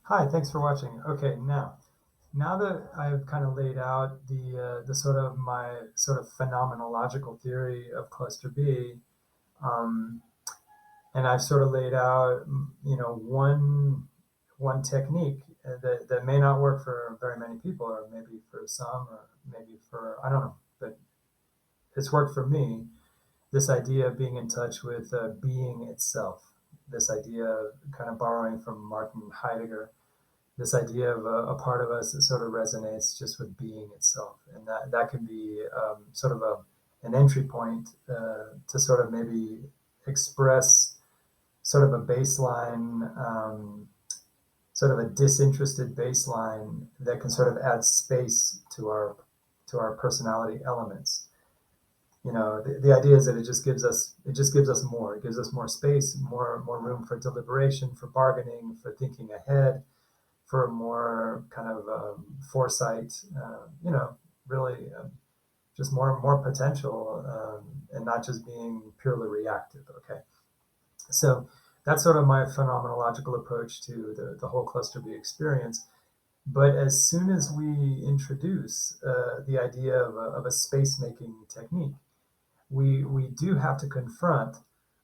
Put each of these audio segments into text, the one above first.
Hi, thanks for watching. Okay, now that I've kind of laid out the sort of my sort of phenomenological theory of cluster B, um, and I've sort of laid out, one technique that may not work for very many people, or maybe for some, or maybe for I don't know, but it's worked for me. This idea of being in touch with being itself. This idea, kind of borrowing from Martin Heidegger, this idea of a part of us that sort of resonates just with being itself, and that can be sort of an entry point to sort of maybe express sort of a baseline, sort of a disinterested baseline that can sort of add space to our personality elements. The idea is that it just gives us more. It gives us more space, more room for deliberation, for bargaining, for thinking ahead, for more kind of foresight, really just more potential, and not just being purely reactive. Okay, so that's sort of my phenomenological approach to the whole cluster B experience. But as soon as we introduce the idea of a space making technique, we do have to confront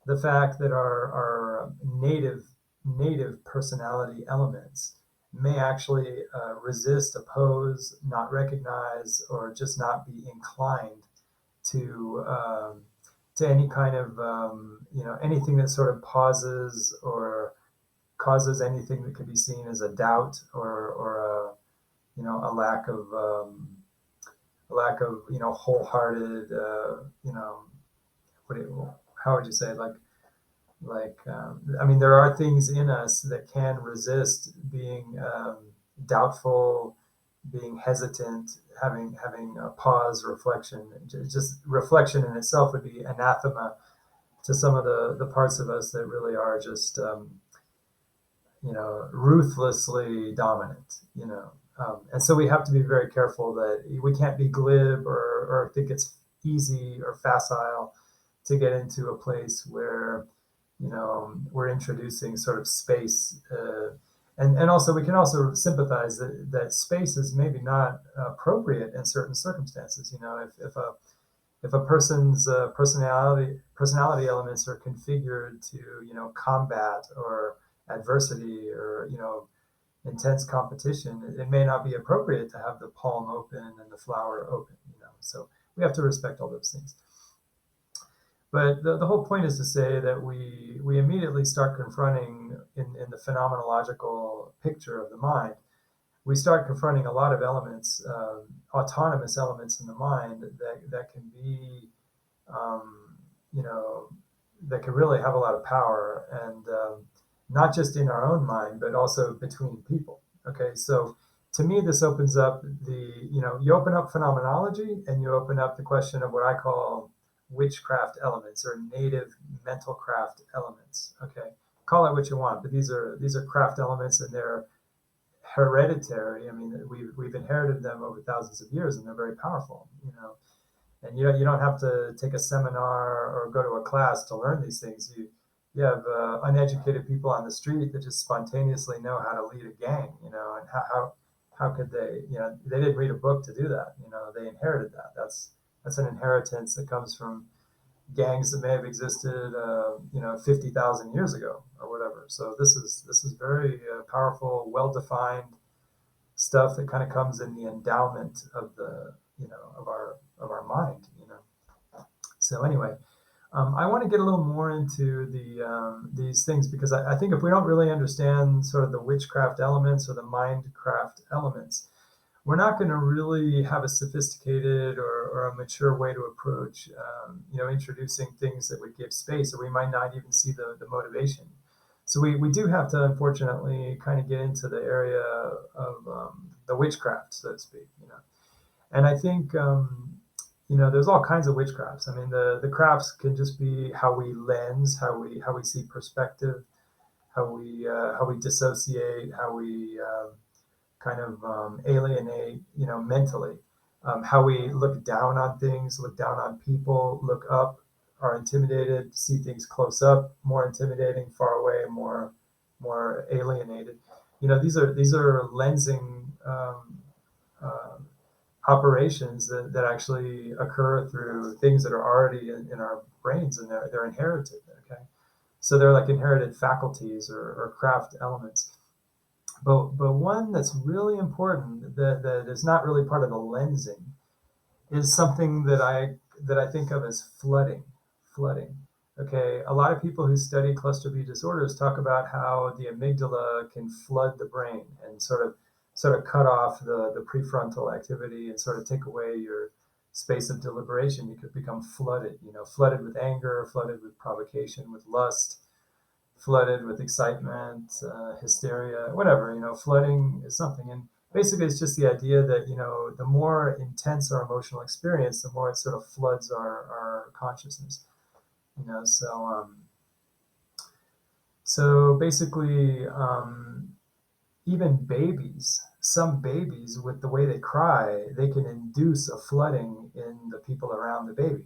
the fact that our native personality elements may actually resist, oppose, not recognize, or just not be inclined to any kind of anything that sort of pauses or causes anything that could be seen as a doubt, or a lack of wholehearted, what do how would you say, I mean, there are things in us that can resist being doubtful, being hesitant, having a pause, reflection. Just reflection in itself would be anathema to some of the parts of us that really are just ruthlessly dominant. And so we have to be very careful that we can't be glib, or think it's easy or facile to get into a place where we're introducing sort of space, and also we can also sympathize that space is maybe not appropriate in certain circumstances. If a person's personality elements are configured to combat or adversity, or intense competition, it may not be appropriate to have the palm open and the flower open. So we have to respect all those things. But the whole point is to say that we immediately start confronting, in the phenomenological picture of the mind, we start confronting a lot of elements, autonomous elements in the mind that can be, you know, that can really have a lot of power, and not just in our own mind, but also between people. Okay, so to me, this opens up you open up phenomenology, and you open up the question of what I call witchcraft elements, or native mental craft elements. Okay, call it what you want, but these are craft elements, and they're hereditary. I mean, we've inherited them over thousands of years, and they're very powerful. And you don't have to take a seminar or go to a class to learn these things. You have uneducated people on the street that just spontaneously know how to lead a gang. And how could they? They didn't read a book to do that. They inherited that. That's an inheritance that comes from gangs that may have existed, 50,000 years ago or whatever. So this is very powerful, well-defined stuff that kind of comes in the endowment of the of our mind. So anyway, I want to get a little more into these things, because I think if we don't really understand sort of the witchcraft elements or the mindcraft elements, we're not going to really have a sophisticated, or a mature way to approach, introducing things that would give space, or we might not even see the motivation. So we do have to, unfortunately, kind of get into the area of the witchcraft, so to speak. And I think, there's all kinds of witchcrafts. I mean, the crafts can just be how we lens, how we see perspective, how we dissociate, how we kind of alienate, mentally, how we look down on things, look down on people, look up, are intimidated, see things close up, more intimidating, far away, more more alienated. These are lensing uh, operations that actually occur through things that are already in our brains, and they're inherited. Okay, so they're like inherited faculties or craft elements. But one that's really important that is not really part of the lensing is something that I think of as flooding. Flooding. Okay, a lot of people who study cluster B disorders talk about how the amygdala can flood the brain and sort of cut off the prefrontal activity and sort of take away your space of deliberation. You could become flooded, flooded with anger, flooded with provocation, with lust, flooded with excitement, hysteria, whatever. Flooding is something, and basically it's just the idea that the more intense our emotional experience, the more it sort of floods our consciousness. So basically, even babies, some babies, with the way they cry, they can induce a flooding in the people around the baby.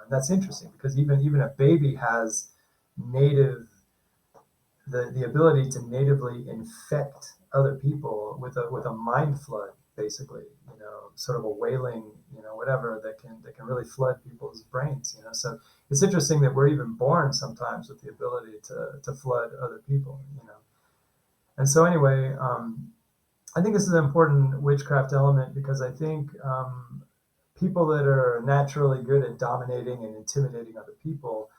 And that's interesting because even a baby has native the ability to natively infect other people with a mind flood, basically, sort of a wailing, whatever that can really flood people's brains. So it's interesting that we're even born sometimes with the ability to flood other people. And so anyway, I think this is an important witchcraft element because I think people that are naturally good at dominating and intimidating other people,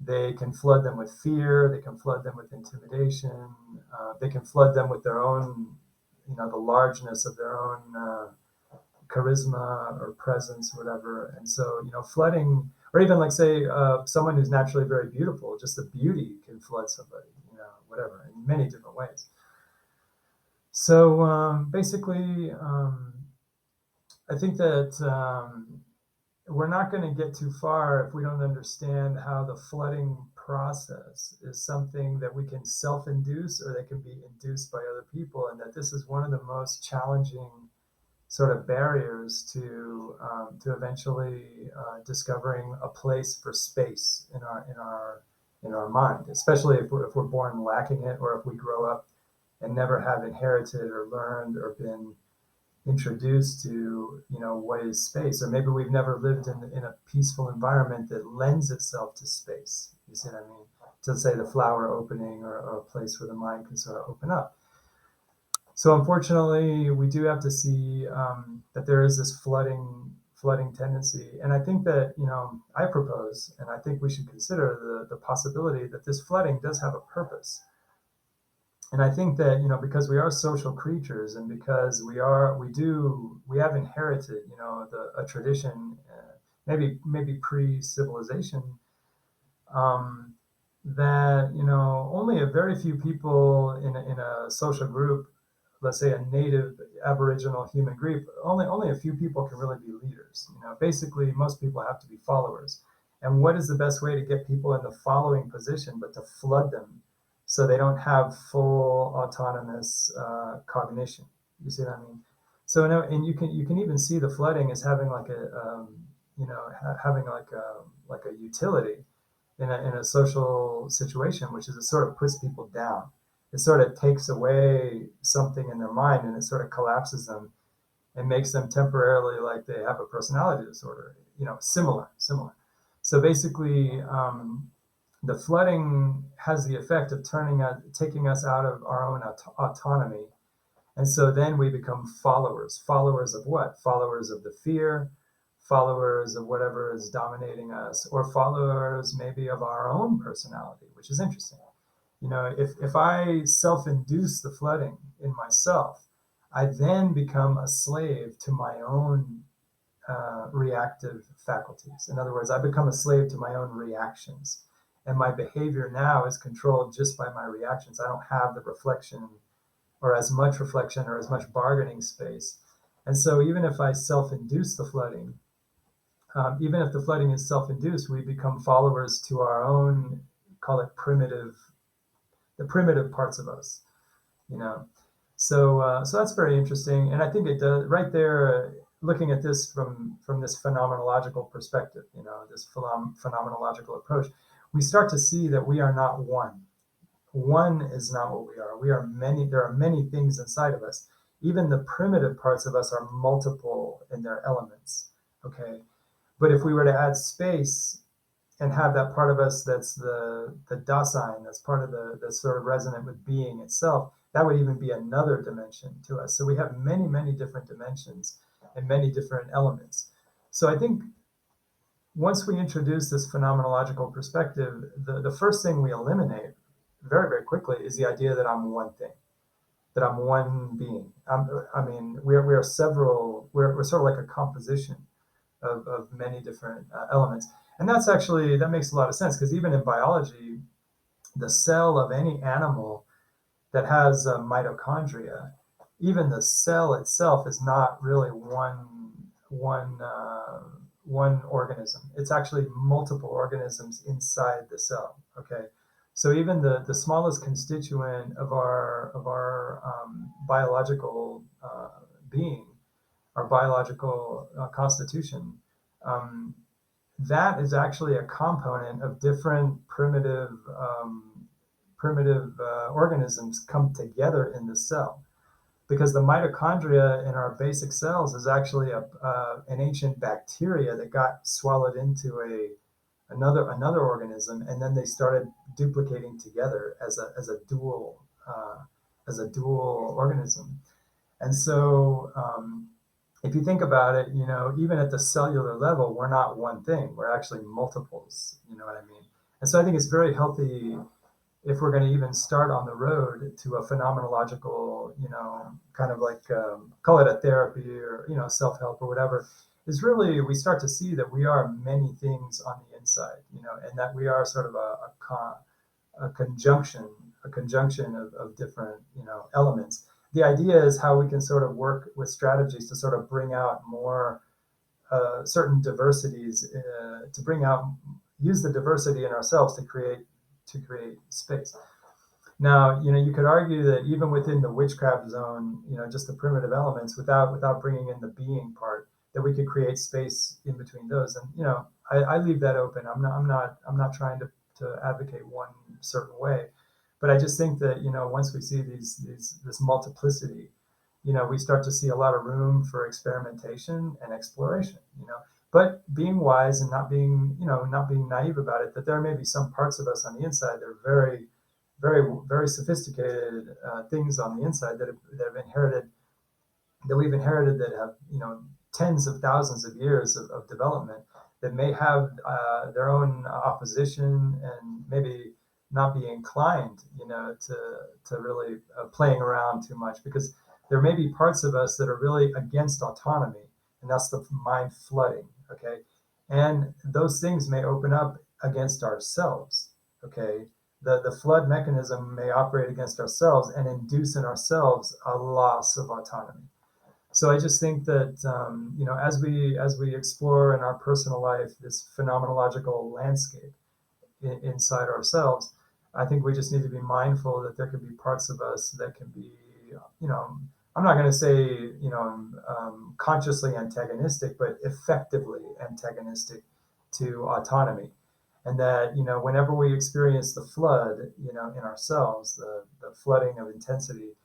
they can flood them with fear. They can flood them with intimidation. They can flood them with their own, the largeness of their own charisma or presence, whatever. And so, flooding, or even like say someone who's naturally very beautiful, just the beauty can flood somebody, whatever, in many different ways. So basically, I think that we're not going to get too far if we don't understand how the flooding process is something that we can self-induce or that can be induced by other people, and that this is one of the most challenging sort of barriers to eventually discovering a place for space in our mind, especially if we're born lacking it, or if we grow up and never have inherited or learned or been introduced to what is space, or maybe we've never lived in a peaceful environment that lends itself to space. You see what I mean? To say the flower opening, or a place where the mind can sort of open up. So unfortunately, we do have to see that there is this flooding tendency, and I think that I propose, and I think we should consider the possibility that this flooding does have a purpose. And I think that because we are social creatures, and because we have inherited a tradition, maybe pre-civilization, that only a very few people in a social group, let's say a native Aboriginal human group, only a few people can really be leaders. Basically most people have to be followers. And what is the best way to get people in the following position but to flood them so they don't have full autonomous cognition? You see what I mean? So and you can even see the flooding as having like having like a utility in a social situation, which is it sort of puts people down. It sort of takes away something in their mind, and it sort of collapses them and makes them temporarily like they have a personality disorder. Similar. So basically, the flooding has the effect of taking us out of our own autonomy. And so then we become followers. Followers of what? Followers of the fear, followers of whatever is dominating us, or followers maybe of our own personality, which is interesting. If I self-induce the flooding in myself, I then become a slave to my own reactive faculties. In other words, I become a slave to my own reactions. And my behavior now is controlled just by my reactions. I don't have the reflection, or as much reflection, or as much bargaining space. And so even if I self-induce the flooding, even if the flooding is self-induced, we become followers to our own, call it the primitive parts of us, So that's very interesting, and I think it does right there. Looking at this from this phenomenological perspective, this phenomenological approach, we start to see that we are not one. one is not what we are. We are many. There are many things inside of us. Even the primitive parts of us are multiple in their elements. Okay, but if we were to add space and have that part of us that's the Dasein, that's part of the sort of resonant with being itself, that would even be another dimension to us. So we have many, many different dimensions and many different elements. So I think once we introduce this phenomenological perspective, the first thing we eliminate very, very quickly is the idea that I'm one thing, that I'm one being. I mean, we are several, we're sort of like a composition of many different elements. And that's actually, that makes a lot of sense, because even in biology, the cell of any animal that has mitochondria, even the cell itself is not really one organism. It's actually multiple organisms inside the cell. Okay, so even the smallest constituent of our biological being, our biological constitution, um, that is actually a component of different primitive organisms come together in the cell, because the mitochondria in our basic cells is actually an ancient bacteria that got swallowed into another organism, and then they started duplicating together as a dual organism. And so if you think about it, even at the cellular level, we're not one thing. We're actually multiples. You know what I mean? And so I think it's very healthy if we're going to even start on the road to a phenomenological, kind of like call it a therapy or self-help or whatever, is really we start to see that we are many things on the inside, and that we are sort of a conjunction of different elements. The idea is how we can sort of work with strategies to sort of bring out more certain diversities, to bring out, use the diversity in ourselves to create space. Now, you could argue that even within the witchcraft zone, just the primitive elements, without bringing in the being part, that we could create space in between those. And I leave that open. I'm not trying to advocate one certain way, but I just think that once we see this multiplicity, we start to see a lot of room for experimentation and exploration. But being wise and not being naive about it, that there may be some parts of us on the inside that are very, very, very sophisticated things on the inside that we've inherited, that have tens of thousands of years of development, that may have their own opposition and maybe not be inclined to really playing around too much, because there may be parts of us that are really against autonomy, and that's the mind flooding. Okay, and those things may open up against ourselves. Okay, the flood mechanism may operate against ourselves and induce in ourselves a loss of autonomy. So I just think that as we explore in our personal life this phenomenological landscape inside ourselves, I think we just need to be mindful that there could be parts of us that can be, I'm not going to say, consciously antagonistic, but effectively antagonistic to autonomy. And that, whenever we experience the flood, in ourselves, the flooding of intensity,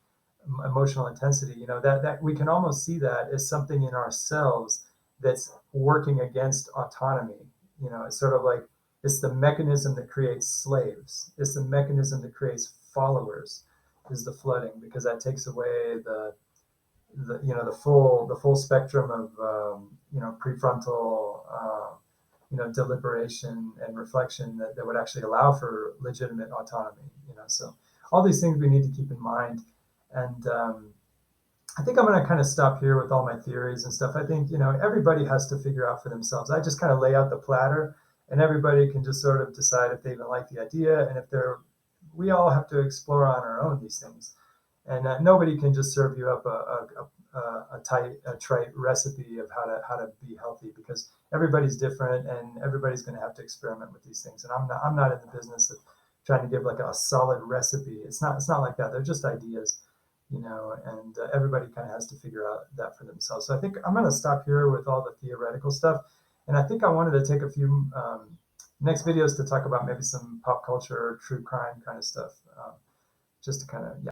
emotional intensity, that we can almost see that as something in ourselves that's working against autonomy. It's sort of like, it's the mechanism that creates slaves. It's the mechanism that creates followers, is the flooding, because that takes away the full spectrum of prefrontal deliberation and reflection that would actually allow for legitimate autonomy. So all these things we need to keep in mind. And I think I'm going to kind of stop here with all my theories and stuff. I think everybody has to figure out for themselves. I just kind of lay out the platter, and everybody can just sort of decide if they even like the idea, and if we all have to explore on our own these things, and nobody can just serve you up a trite recipe of how to be healthy, because everybody's different and everybody's going to have to experiment with these things. And I'm not in the business of trying to give like a solid recipe. It's not like that. They're just ideas, and everybody kind of has to figure out that for themselves. So I think I'm going to stop here with all the theoretical stuff. And I think I wanted to take a few next videos to talk about maybe some pop culture, true crime kind of stuff. just to kind of, yeah.